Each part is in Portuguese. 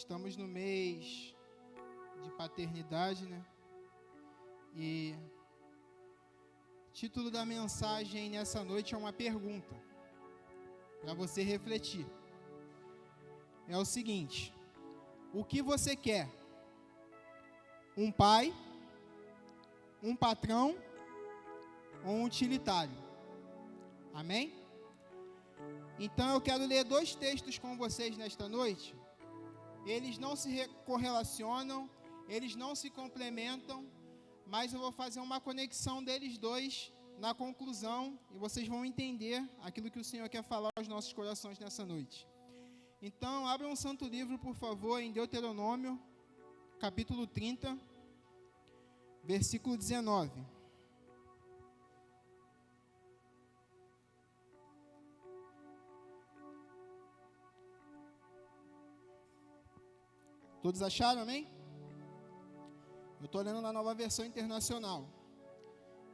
Estamos no mês de paternidade, né? E o título da mensagem nessa noite é uma pergunta para você refletir. É o seguinte: o que você quer? Um pai, um patrão ou um utilitário? Amém? Então eu quero ler 2 textos com vocês nesta noite. Eles não se correlacionam, eles não se complementam, mas eu vou fazer uma conexão deles dois na conclusão e vocês vão entender aquilo que o Senhor quer falar aos nossos corações nessa noite. Então, abra um santo livro, por favor, em Deuteronômio, capítulo 30, versículo 19. Todos acharam, amém? Eu estou lendo na Nova Versão Internacional,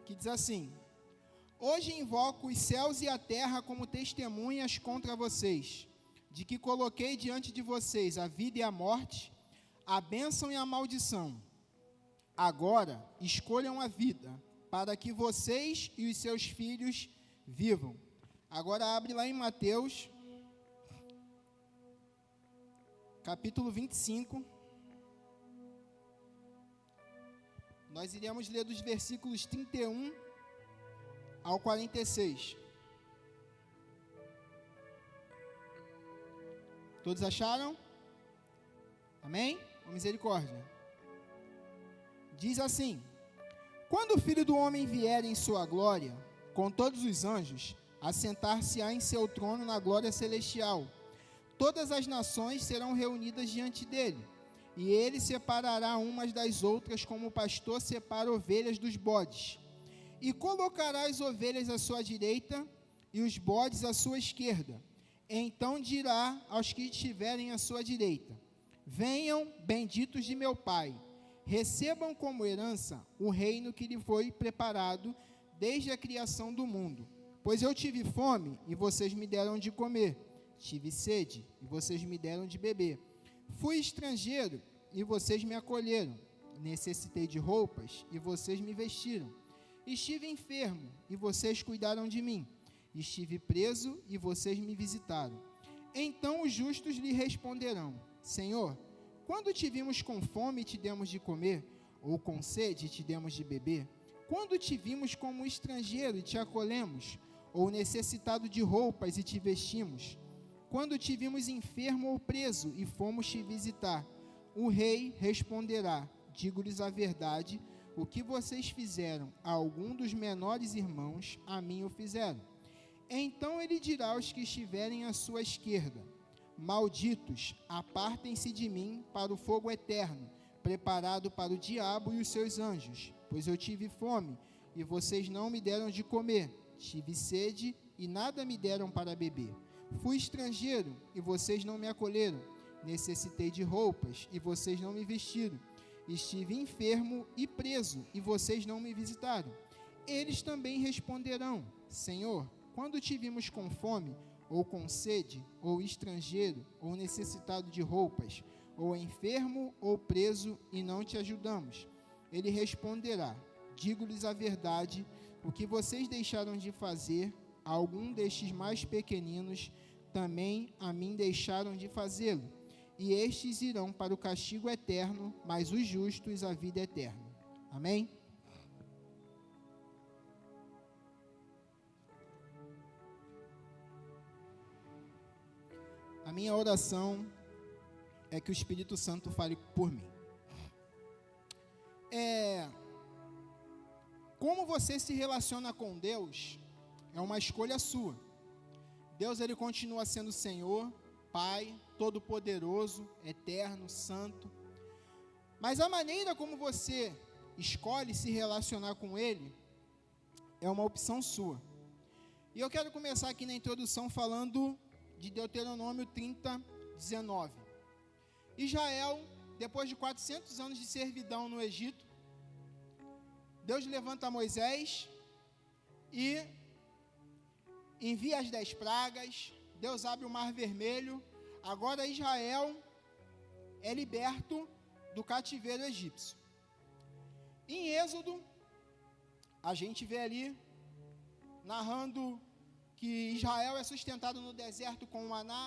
que diz assim: hoje invoco os céus e a terra como testemunhas contra vocês, de que coloquei diante de vocês a vida e a morte, a bênção e a maldição. Agora escolham a vida, para que vocês e os seus filhos vivam. Agora abre lá em Mateus, capítulo 25. Nós iremos ler dos versículos 31 ao 46. Todos acharam? Amém? Com misericórdia. Diz assim: quando o Filho do Homem vier em sua glória, com todos os anjos, assentar-se-á em seu trono na glória celestial. Todas as nações serão reunidas diante dele, e ele separará umas das outras, como o pastor separa ovelhas dos bodes. E colocará as ovelhas à sua direita e os bodes à sua esquerda. Então dirá aos que estiverem à sua direita: venham, benditos de meu Pai, recebam como herança o reino que lhe foi preparado desde a criação do mundo. Pois eu tive fome, e vocês me deram de comer. Tive sede, e vocês me deram de beber. Fui estrangeiro, e vocês me acolheram. Necessitei de roupas, e vocês me vestiram. Estive enfermo, e vocês cuidaram de mim. Estive preso, e vocês me visitaram. Então os justos lhe responderão: Senhor, quando te vimos com fome e te demos de comer, ou com sede e te demos de beber? Quando te vimos como estrangeiro e te acolhemos, ou necessitado de roupas e te vestimos? Quando te vimos enfermo ou preso e fomos te visitar? O rei responderá: digo-lhes a verdade, o que vocês fizeram a algum dos menores irmãos, a mim o fizeram. Então ele dirá aos que estiverem à sua esquerda: malditos, apartem-se de mim para o fogo eterno, preparado para o diabo e os seus anjos. Pois eu tive fome, e vocês não me deram de comer. Tive sede, e nada me deram para beber. Fui estrangeiro, e vocês não me acolheram. Necessitei de roupas, e vocês não me vestiram. Estive enfermo e preso, e vocês não me visitaram. Eles também responderão: Senhor, quando te vimos com fome, ou com sede, ou estrangeiro, ou necessitado de roupas, ou enfermo, ou preso, e não te ajudamos? Ele responderá: digo-lhes a verdade, o que vocês deixaram de fazer a algum destes mais pequeninos, também a mim deixaram de fazê-lo. E estes irão para o castigo eterno, mas os justos a vida eterna. Amém? A minha oração é que o Espírito Santo fale por mim. Como você se relaciona com Deus é uma escolha sua. Deus, ele continua sendo Senhor, Pai, Todo-Poderoso, Eterno, Santo. Mas a maneira como você escolhe se relacionar com Ele é uma opção sua. E eu quero começar aqui na introdução falando de Deuteronômio 30, 19. Israel, depois de 400 anos de servidão no Egito, Deus levanta Moisés e envia as 10 pragas. Deus abre o Mar Vermelho. Agora Israel é liberto do cativeiro egípcio. Em Êxodo, a gente vê ali, narrando que Israel é sustentado no deserto com o maná,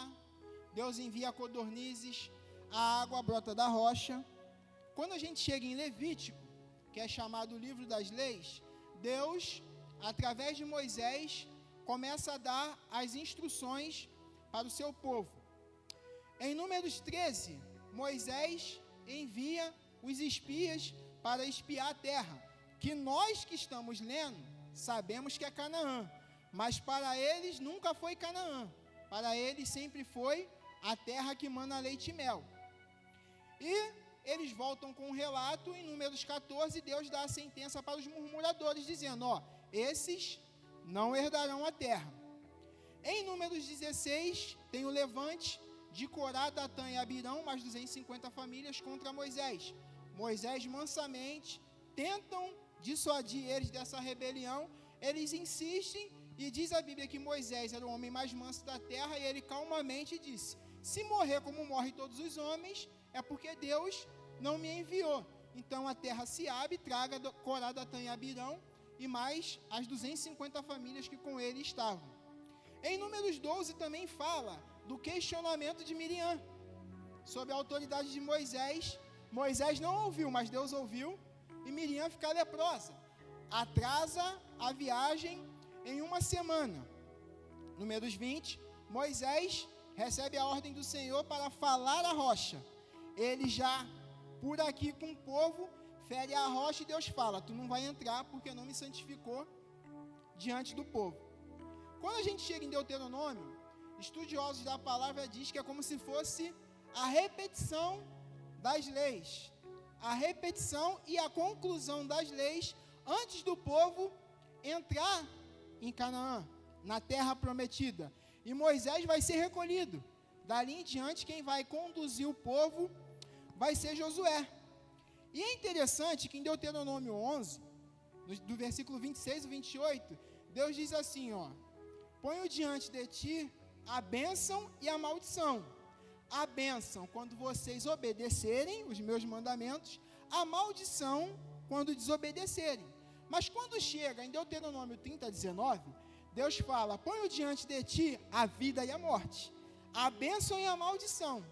Deus envia codornizes, a água brota da rocha. Quando a gente chega em Levítico, que é chamado o livro das leis, Deus, através de Moisés, começa a dar as instruções para o seu povo. Em Números 13, Moisés envia os espias para espiar a terra, que nós que estamos lendo, sabemos que é Canaã, mas para eles nunca foi Canaã, para eles sempre foi a terra que mana leite e mel. E eles voltam com um relato, em Números 14, Deus dá a sentença para os murmuradores, dizendo, esses não herdarão a terra. Em Números 16, tem o levante de Corá, Datã e Abirão, mais 250 famílias contra Moisés. Moisés mansamente tentam dissuadir eles dessa rebelião, eles insistem, e diz a Bíblia que Moisés era o homem mais manso da terra, e ele calmamente disse, se morrer como morrem todos os homens, é porque Deus não me enviou. Então a terra se abre, traga Corá, Datã e Abirão, e mais as 250 famílias que com ele estavam. Em Números 12 também fala do questionamento de Miriam, sob a autoridade de Moisés. Moisés não ouviu, mas Deus ouviu, e Miriam fica leprosa. Atrasa a viagem em uma semana. Números 20, Moisés recebe a ordem do Senhor para falar a rocha. Ele já, por aqui com o povo, fere a rocha e Deus fala, tu não vai entrar porque não me santificou diante do povo. Quando a gente chega em Deuteronômio, estudiosos da palavra diz que é como se fosse a repetição das leis, a repetição e a conclusão das leis antes do povo entrar em Canaã, na terra prometida. E Moisés vai ser recolhido. Dali em diante, quem vai conduzir o povo vai ser Josué. E é interessante que em Deuteronômio 11, do versículo 26 e 28, Deus diz assim, ponho diante de ti a bênção e a maldição. A bênção quando vocês obedecerem os meus mandamentos, a maldição quando desobedecerem. Mas quando chega em Deuteronômio 30, 19, Deus fala, ponho diante de ti a vida e a morte, a bênção e a maldição.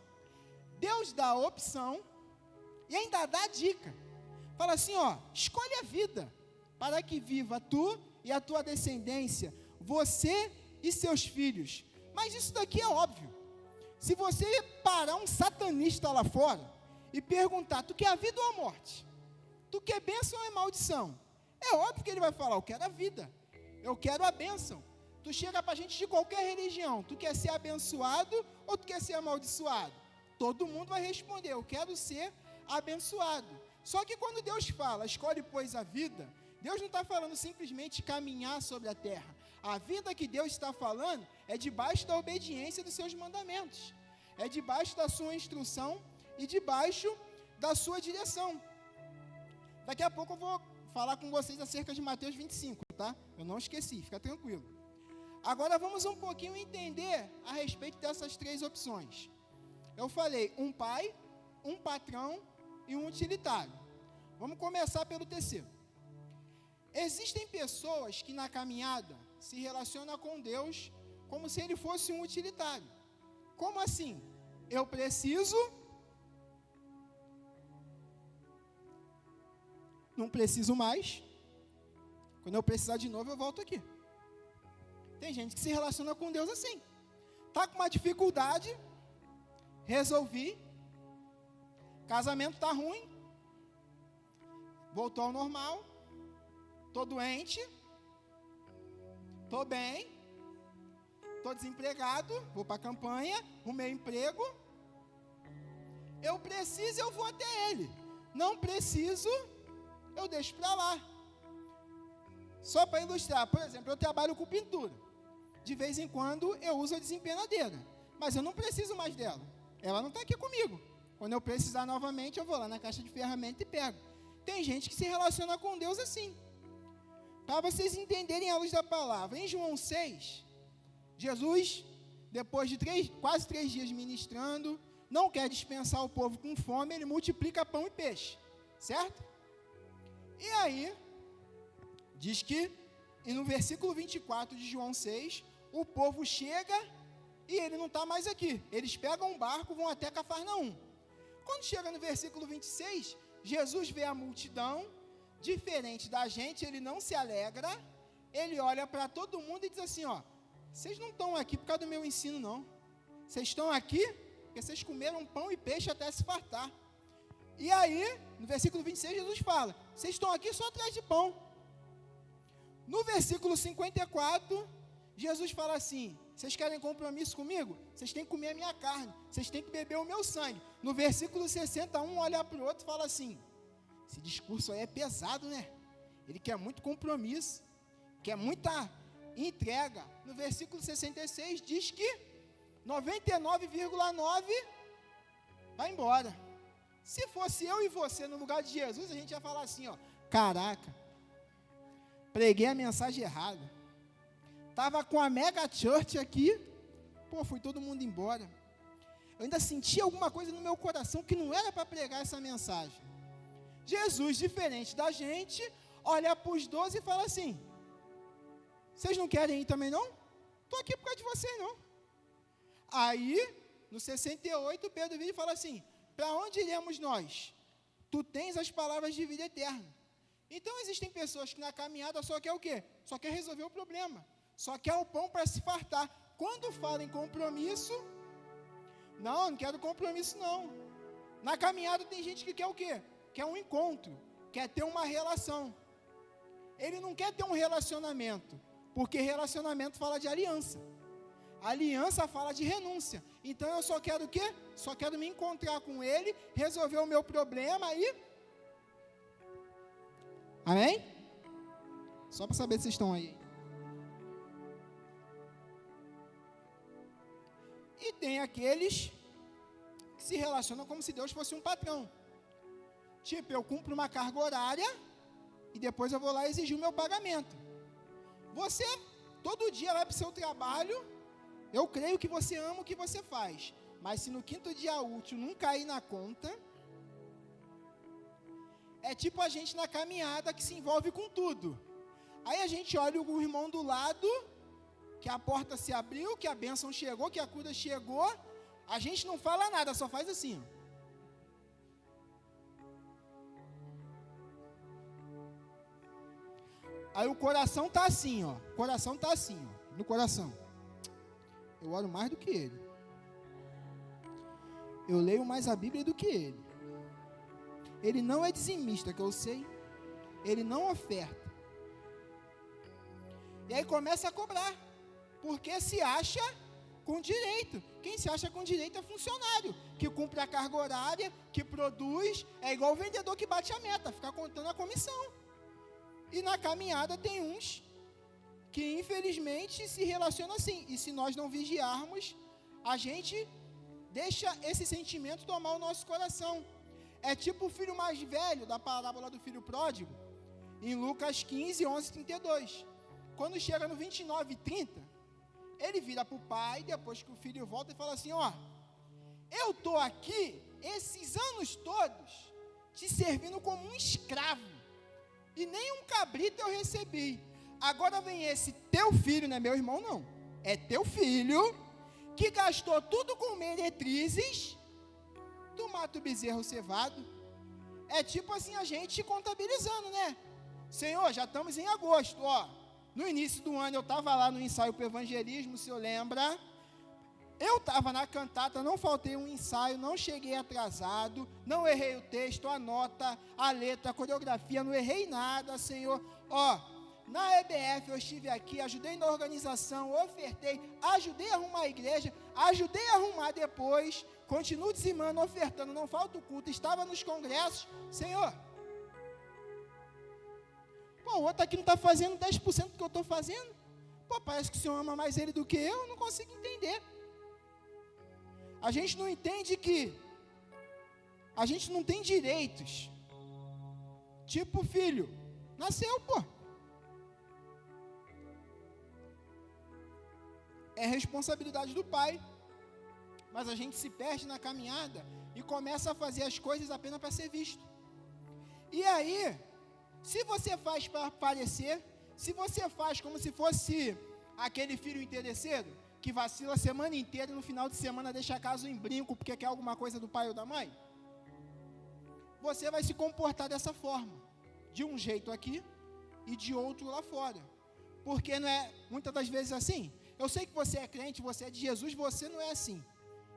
Deus dá a opção e ainda dá a dica. Fala assim, escolhe a vida, para que viva tu e a tua descendência, você e seus filhos. Mas isso daqui é óbvio. Se você parar um satanista lá fora e perguntar, tu quer a vida ou a morte? Tu quer bênção ou maldição? É óbvio que ele vai falar, eu quero a vida, eu quero a bênção. Tu chega para a gente de qualquer religião, tu quer ser abençoado ou tu quer ser amaldiçoado? Todo mundo vai responder, eu quero ser abençoado. Só que quando Deus fala, escolhe pois a vida, Deus não está falando simplesmente caminhar sobre a terra. A vida que Deus está falando é debaixo da obediência dos seus mandamentos, é debaixo da sua instrução e debaixo da sua direção. Daqui a pouco eu vou falar com vocês acerca de Mateus 25, tá? Eu não esqueci, fica tranquilo. Agora vamos um pouquinho entender a respeito dessas três opções. Eu falei um pai, um patrão e um utilitário. Vamos começar pelo terceiro. Existem pessoas que na caminhada se relacionam com Deus como se ele fosse um utilitário. Como assim? Eu preciso, não preciso mais. Quando eu precisar de novo, eu volto aqui. Tem gente que se relaciona com Deus assim. Está com uma dificuldade, resolvi. Casamento está ruim, voltou ao normal. Estou doente, estou bem, estou desempregado, vou para a campanha, arrumei emprego. Eu preciso, eu vou até ele. Não preciso, eu deixo para lá. Só para ilustrar, por exemplo, eu trabalho com pintura. De vez em quando eu uso a desempenadeira, mas eu não preciso mais dela. Ela não está aqui comigo. Quando eu precisar novamente, eu vou lá na caixa de ferramenta e pego. Tem gente que se relaciona com Deus assim. Para vocês entenderem a luz da palavra, em João 6, Jesus, depois de quase 3 dias ministrando, não quer dispensar o povo com fome, ele multiplica pão e peixe, certo? E aí, diz que, e no versículo 24 de João 6, o povo chega e ele não está mais aqui. Eles pegam um barco, vão até Cafarnaum. Quando chega no versículo 26, Jesus vê a multidão, diferente da gente, ele não se alegra, ele olha para todo mundo e diz assim, ó, vocês não estão aqui por causa do meu ensino, não. Vocês estão aqui porque vocês comeram pão e peixe até se fartar. E aí, no versículo 26, Jesus fala, vocês estão aqui só atrás de pão. No versículo 54, Jesus fala assim, vocês querem compromisso comigo? Vocês têm que comer a minha carne, vocês têm que beber o meu sangue. No versículo 61, olha para o outro e fala assim, esse discurso aí é pesado, né? Ele quer muito compromisso, quer muita entrega. No versículo 66, diz que 99,9 vai embora. Se fosse eu e você no lugar de Jesus, a gente ia falar assim, ó, caraca, preguei a mensagem errada. Estava com a mega church aqui, foi todo mundo embora. Eu ainda sentia alguma coisa no meu coração que não era para pregar essa mensagem. Jesus, diferente da gente, olha para os 12 e fala assim, vocês não querem ir também não? Estou aqui por causa de vocês não. Aí, no 68, Pedro vira e fala assim, para onde iremos nós? Tu tens as palavras de vida eterna. Então, existem pessoas que na caminhada só quer o quê? Só quer resolver o problema. Só quer o pão para se fartar. Quando fala em compromisso, não quero compromisso não. Na caminhada tem gente que quer o quê? Quer um encontro, quer ter uma relação. Ele não quer ter um relacionamento, porque relacionamento fala de aliança. Aliança fala de renúncia. Então eu só quero o quê? Só quero me encontrar com ele, resolver o meu problema e... Amém? Só para saber se vocês estão aí. E tem aqueles que se relacionam como se Deus fosse um patrão. Tipo, eu cumpro uma carga horária e depois eu vou lá exigir o meu pagamento. Você, todo dia vai para o seu trabalho, eu creio que você ama o que você faz, mas se no 5º dia útil não cair na conta, é tipo a gente na caminhada que se envolve com tudo. Aí a gente olha o irmão do lado, que a porta se abriu, que a bênção chegou, que a cura chegou, a gente não fala nada, só faz assim, ó. Aí o coração está assim, ó. O coração está assim, ó. No coração. Eu oro mais do que ele. Eu leio mais a Bíblia do que ele. Ele não é dizimista, que eu sei. Ele não oferta. E aí começa a cobrar. Porque se acha com direito. Quem se acha com direito é funcionário. Que cumpre a carga horária, que produz. É igual o vendedor que bate a meta, fica contando a comissão. E na caminhada tem uns que infelizmente se relacionam assim. E se nós não vigiarmos, a gente deixa esse sentimento tomar o nosso coração. É tipo o filho mais velho da parábola do filho pródigo, em Lucas 15, 11, 32. Quando chega no 29 e 30, ele vira para o pai, depois que o filho volta, e fala assim, ó, eu estou aqui, esses anos todos, te servindo como um escravo. E nem um cabrito eu recebi. Agora vem esse teu filho, não é meu irmão não, é teu filho, que gastou tudo com meretrizes, tu mata o bezerro cevado. É tipo assim, a gente contabilizando, né? Senhor, já estamos em agosto, ó. No início do ano eu estava lá no ensaio para o evangelismo, se eu lembra. Eu estava na cantata, não faltei um ensaio, não cheguei atrasado, não errei o texto, a nota, a letra, a coreografia, não errei nada, Senhor. Ó, na EBF eu estive aqui, ajudei na organização, ofertei, ajudei a arrumar a igreja, ajudei a arrumar depois, continuo dizimando, ofertando, não falta o culto, estava nos congressos, Senhor. Pô, o outro aqui não está fazendo 10% do que eu estou fazendo. Pô, parece que o Senhor ama mais ele do que eu, não consigo entender. A gente não entende que a gente não tem direitos. Tipo filho, nasceu, pô. É responsabilidade do pai. mas a gente se perde na caminhada e começa a fazer as coisas apenas para ser visto. E aí, se você faz para aparecer, se você faz como se fosse aquele filho interesseiro, que vacila a semana inteira e no final de semana deixa a casa em brinco porque quer alguma coisa do pai ou da mãe, você vai se comportar dessa forma, de um jeito aqui e de outro lá fora. Porque não é muitas das vezes assim? Eu sei que você é crente, você é de Jesus, você não é assim.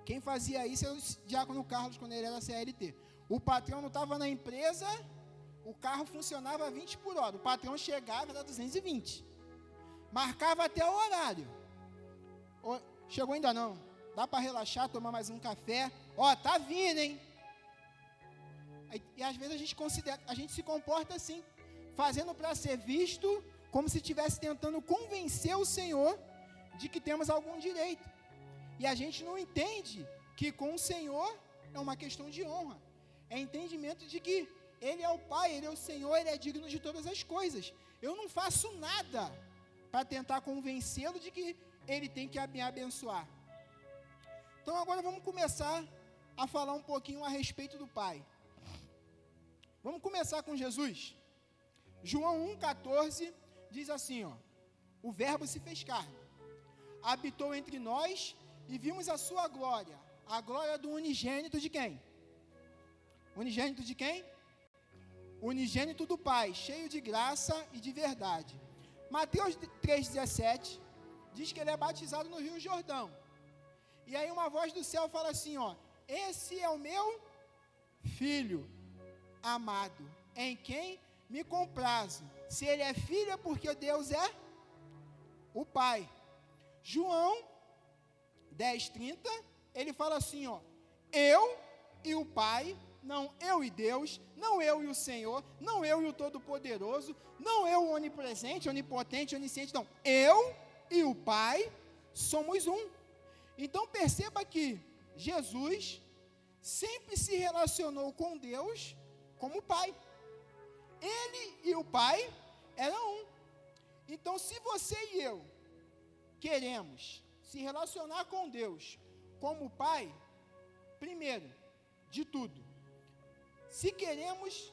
Quem fazia isso era o diácono Carlos, quando ele era CLT. O patrão não estava na empresa, o carro funcionava 20 por hora. O patrão chegava, era 220. Marcava até o horário. Chegou ainda não. Dá para relaxar, tomar mais um café. Ó, tá vindo, hein? E às vezes a gente se comporta assim, fazendo para ser visto, como se estivesse tentando convencer o Senhor de que temos algum direito. E a gente não entende que com o Senhor é uma questão de honra. É entendimento de que Ele é o Pai, Ele é o Senhor, Ele é digno de todas as coisas. Eu não faço nada para tentar convencê-lo de que Ele tem que me abençoar. Então agora vamos começar a falar um pouquinho a respeito do Pai. Vamos começar com Jesus. João 1,14 diz assim, ó: o Verbo se fez carne, habitou entre nós e vimos a sua glória, a glória do unigênito de quem? Unigênito de quem? Unigênito do Pai, cheio de graça e de verdade. Mateus 3,17 diz que ele é batizado no Rio Jordão. E aí uma voz do céu fala assim, ó: esse é o meu filho amado, em quem me comprazo. Se ele é filho é porque Deus é o Pai. João 10,30, ele fala assim, ó: eu e o Pai, não eu e Deus, não eu e o Senhor, não eu e o Todo-Poderoso, não eu o onipresente, onipotente, onisciente, não, eu e o Pai somos um. Então perceba que Jesus sempre se relacionou com Deus como Pai. Ele e o Pai eram um. Então, se você e eu queremos se relacionar com Deus como Pai, primeiro de tudo, se queremos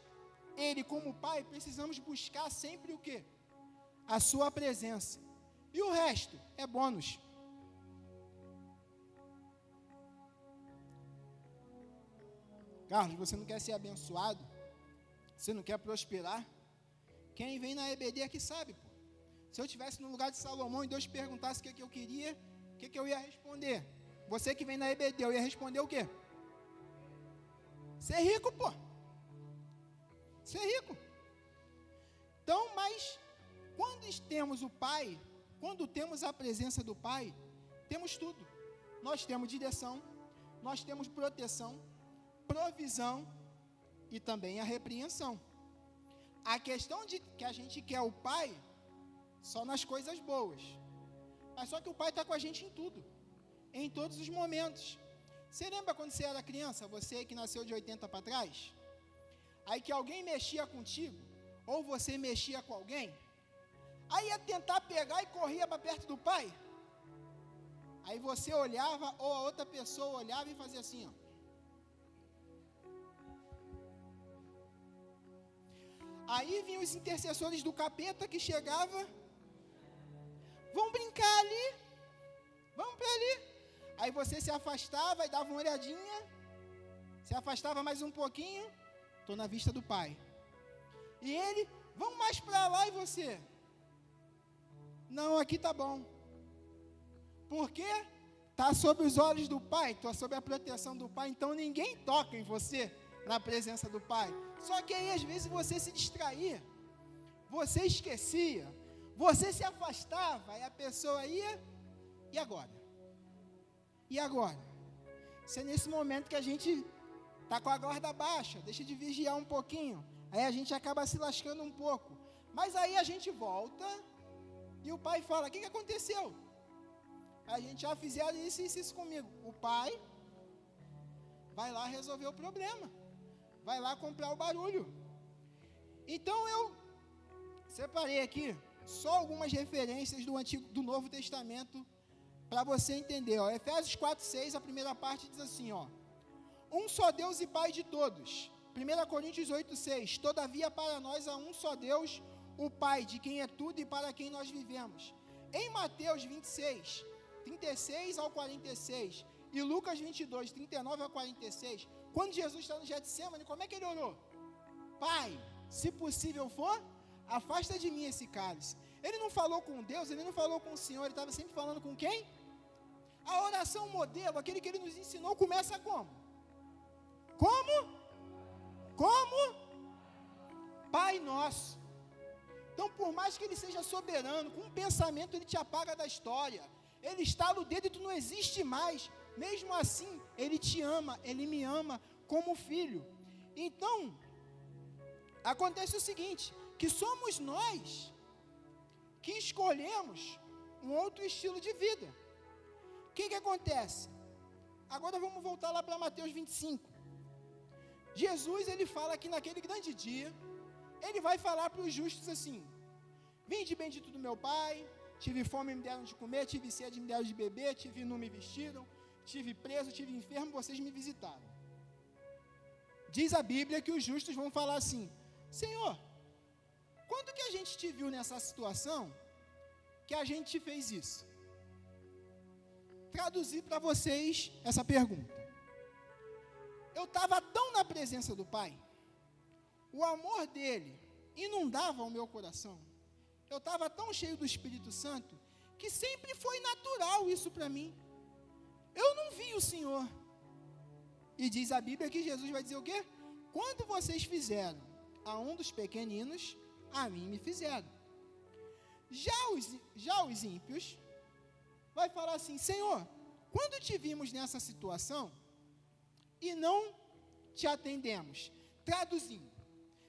Ele como Pai, precisamos buscar sempre o quê? A sua presença. E o resto é bônus. Carlos, você não quer ser abençoado? Você não quer prosperar? Quem vem na EBD aqui sabe, pô. Se eu estivesse no lugar de Salomão e Deus perguntasse o que eu queria, o que eu ia responder? Você que vem na EBD, eu ia responder o quê? Ser rico, pô. Ser rico. Então, mas quando temos o Pai, quando temos a presença do Pai, temos tudo. Nós temos direção, nós temos proteção, provisão e também a repreensão. A questão de que a gente quer o Pai só nas coisas boas, mas só que o Pai está com a gente em tudo, em todos os momentos. Você lembra quando você era criança, você que nasceu de 80 para trás, aí que alguém mexia contigo, ou você mexia com alguém, aí ia tentar pegar e corria para perto do Pai, aí você olhava, ou a outra pessoa olhava e fazia assim, ó. Aí vinham os intercessores do capeta que chegava, vamos brincar ali, vamos para ali. Aí você se afastava e dava uma olhadinha, se afastava mais um pouquinho, estou na vista do Pai. E ele, vamos mais para lá, e você? Não, aqui tá bom. Por quê? Está sob os olhos do Pai, está sob a proteção do Pai, então ninguém toca em você na presença do Pai. Só que aí às vezes você se distraía, você esquecia, você se afastava, e a pessoa ia, e agora? E agora? Isso é nesse momento que a gente está com a guarda baixa, deixa de vigiar um pouquinho, aí a gente acaba se lascando um pouco, mas aí a gente volta, e o Pai fala, o que aconteceu? A gente já fizeram isso comigo. O Pai vai lá resolver o problema, vai lá comprar o barulho. Então eu separei aqui só algumas referências do Novo Testamento para você entender, ó, Efésios 4:6, a primeira parte diz assim, ó: um só Deus e Pai de todos. 1 Coríntios 8:6, todavia para nós há um só Deus, o Pai, de quem é tudo e para quem nós vivemos. Em Mateus 26, 36 ao 46, e Lucas 22, 39 ao 46, quando Jesus está no Getsemane, como é que ele orou? Pai, se possível for, afasta de mim esse cálice. Ele não falou com Deus, ele não falou com o Senhor, ele estava sempre falando com quem? A oração modelo, aquele que ele nos ensinou, começa como? Como? Pai nosso. Então, por mais que ele seja soberano, com um pensamento ele te apaga da história, ele estala o dedo e tu não existe mais, mesmo assim, ele te ama, ele me ama como filho. Então, acontece o seguinte, que somos nós que escolhemos um outro estilo de vida. O que acontece? Agora vamos voltar lá para Mateus 25. Jesus, ele fala que naquele grande dia, ele vai falar para os justos assim: vinde bendito do meu Pai, tive fome e me deram de comer, tive sede e me deram de beber, tive nu e me vestiram, tive preso, tive enfermo, vocês me visitaram. Diz a Bíblia que os justos vão falar assim: Senhor, quando que a gente te viu nessa situação que a gente fez isso? Traduzir para vocês essa pergunta. Eu estava tão na presença do Pai, o amor dele inundava o meu coração, eu estava tão cheio do Espírito Santo, que sempre foi natural isso para mim. Eu não vi o Senhor. E diz a Bíblia que Jesus vai dizer o quê? Quando vocês fizeram a um dos pequeninos, a mim me fizeram. Já os ímpios vai falar assim: Senhor, quando te vimos nessa situação e não te atendemos? Traduzindo,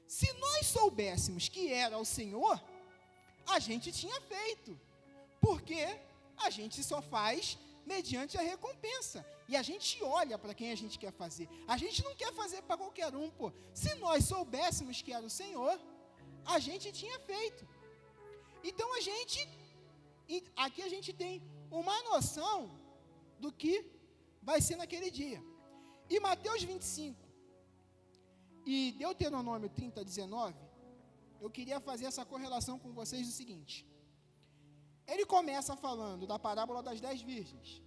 se nós soubéssemos que era o Senhor, a gente tinha feito, porque a gente só faz mediante a recompensa, e a gente olha para quem a gente quer fazer, a gente não quer fazer para qualquer um, pô. Se nós soubéssemos que era o Senhor, a gente tinha feito. Então aqui a gente tem uma noção do que vai ser naquele dia. E Mateus 25 e Deuteronômio 30, 19, eu queria fazer essa correlação com vocês do seguinte. Ele começa falando da parábola das 10 virgens.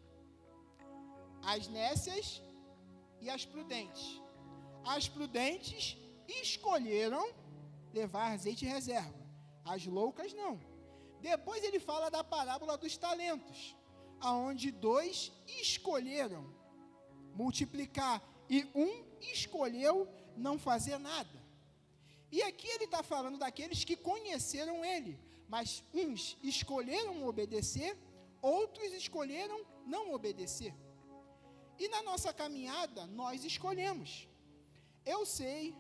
As nécias e as prudentes. As prudentes escolheram levar azeite em reserva. As loucas não. Depois ele fala da parábola dos talentos, aonde 2 escolheram multiplicar e 1 escolheu não fazer nada. E aqui ele está falando daqueles que conheceram ele, mas uns escolheram obedecer, outros escolheram não obedecer. E na nossa caminhada, nós escolhemos. Eu sei,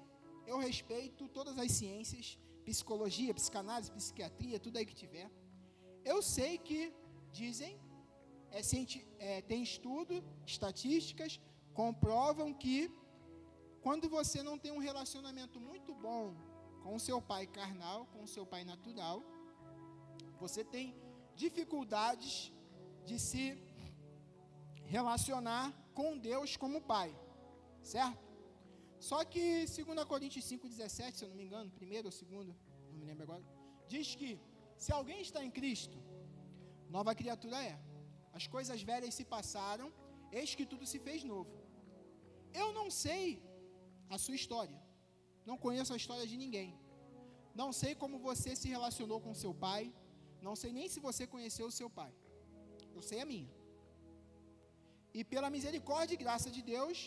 eu respeito todas as ciências, psicologia, psicanálise, psiquiatria, tudo aí que tiver. Eu sei que dizem, tem estudo, estatísticas, comprovam que quando você não tem um relacionamento muito bom com o seu pai carnal, com o seu pai natural, você tem dificuldades de se relacionar com Deus como pai, certo? Só que 2 Coríntios 5,17, se eu não me engano, primeiro ou segundo, não me lembro agora, diz que se alguém está em Cristo, nova criatura é. As coisas velhas se passaram, eis que tudo se fez novo. Eu não sei a sua história, não conheço a história de ninguém, não sei como você se relacionou com seu pai, não sei nem se você conheceu o seu pai, eu sei a minha. E pela misericórdia e graça de Deus,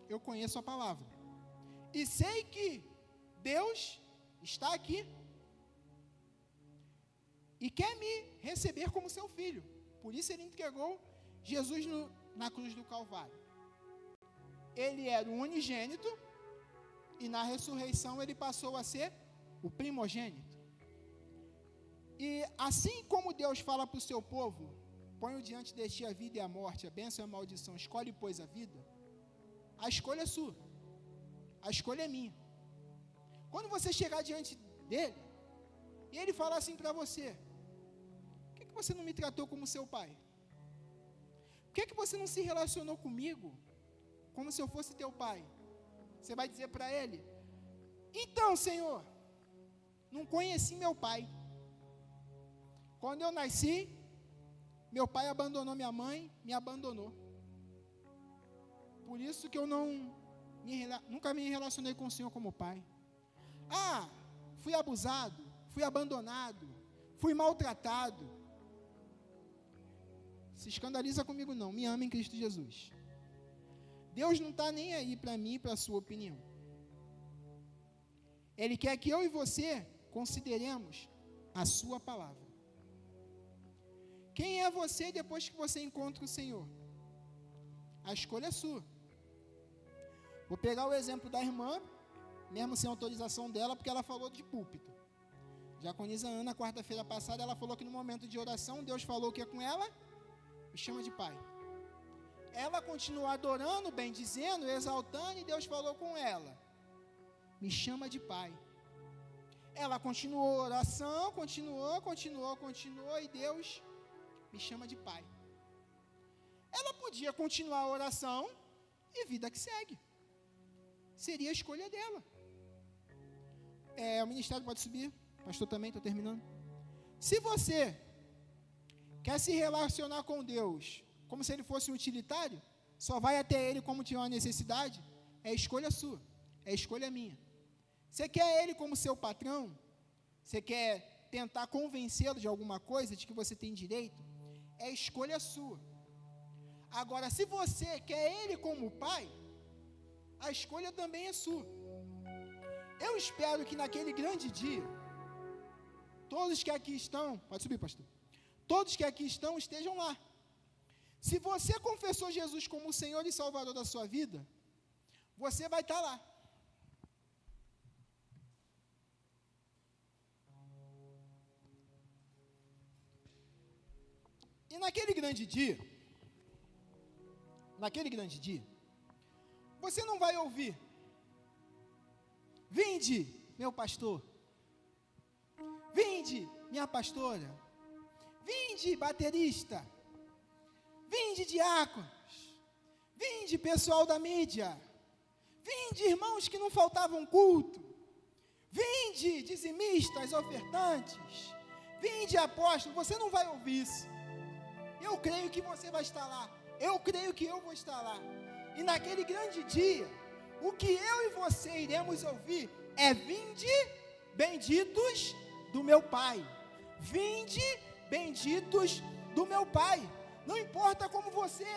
eu conheço a palavra. E sei que Deus está aqui e quer me receber como seu filho. Por isso ele entregou Jesus na cruz do Calvário. Ele era o unigênito e na ressurreição ele passou a ser o primogênito. E assim como Deus fala para o seu povo: ponho diante de ti a vida e a morte, a bênção e a maldição, escolhe, pois, a vida. A escolha é sua, a escolha é minha. Quando você chegar diante dele, e ele falar assim para você: por que você não me tratou como seu pai? que é que você não se relacionou comigo como se eu fosse teu pai? Você vai dizer para ele: então, Senhor, não conheci meu pai. Quando eu nasci, meu pai abandonou minha mãe, me abandonou. Por isso que eu nunca me relacionei com o Senhor como pai. Ah, fui abusado, fui abandonado, fui maltratado. Se escandaliza comigo não, me ama em Cristo Jesus. Deus não está nem aí para mim e para a sua opinião. Ele quer que eu e você consideremos a sua palavra. Quem é você depois que você encontra o Senhor? A escolha é sua. Vou pegar o exemplo da irmã, mesmo sem autorização dela, porque ela falou de púlpito. Diaconisa Ana, quarta-feira passada, ela falou que no momento de oração, Deus falou o que é com ela? Me chama de pai. Ela continuou adorando, bendizendo, exaltando, e Deus falou com ela: me chama de pai. Ela continuou a oração, continuou, e Deus me chama de pai. Ela podia continuar a oração e vida que segue. Seria a escolha dela. O ministério pode subir, pastor também, estou terminando. Se você quer se relacionar com Deus como se ele fosse um utilitário, só vai até ele como tiver uma necessidade, é escolha sua, é escolha minha. Você quer ele como seu patrão? Você quer tentar convencê-lo de alguma coisa, de que você tem direito? É escolha sua. Agora, se você quer ele como pai, a escolha também é sua. Eu espero que naquele grande dia, todos que aqui estão, pode subir, pastor, todos que aqui estão estejam lá. Se você confessou Jesus como o Senhor e Salvador da sua vida, você vai estar lá. E naquele grande dia, você não vai ouvir: vinde, meu pastor, vinde, minha pastora, vinde, baterista, vinde, diáconos, vinde, pessoal da mídia, vinde, irmãos que não faltavam culto, vinde, dizimistas, ofertantes, vinde, apóstolo. Você não vai ouvir isso. Eu creio que você vai estar lá. Eu creio que eu vou estar lá. E naquele grande dia, o que eu e você iremos ouvir é: vinde, benditos do meu Pai. Vinde, benditos do meu Pai. Não importa como você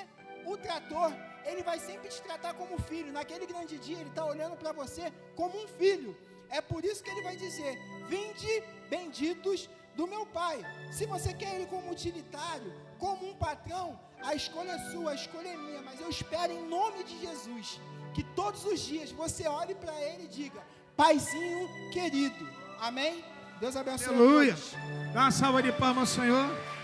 o tratou, ele vai sempre te tratar como filho. Naquele grande dia, ele está olhando para você como um filho. É por isso que ele vai dizer: vinde, benditos do meu Pai. Se você quer ele como utilitário, como um patrão, a escolha é sua, a escolha é minha. Mas eu espero, em nome de Jesus, que todos os dias você olhe para ele e diga: paizinho querido. Amém? Deus abençoe. Aleluia. Dá uma salva de palmas ao Senhor.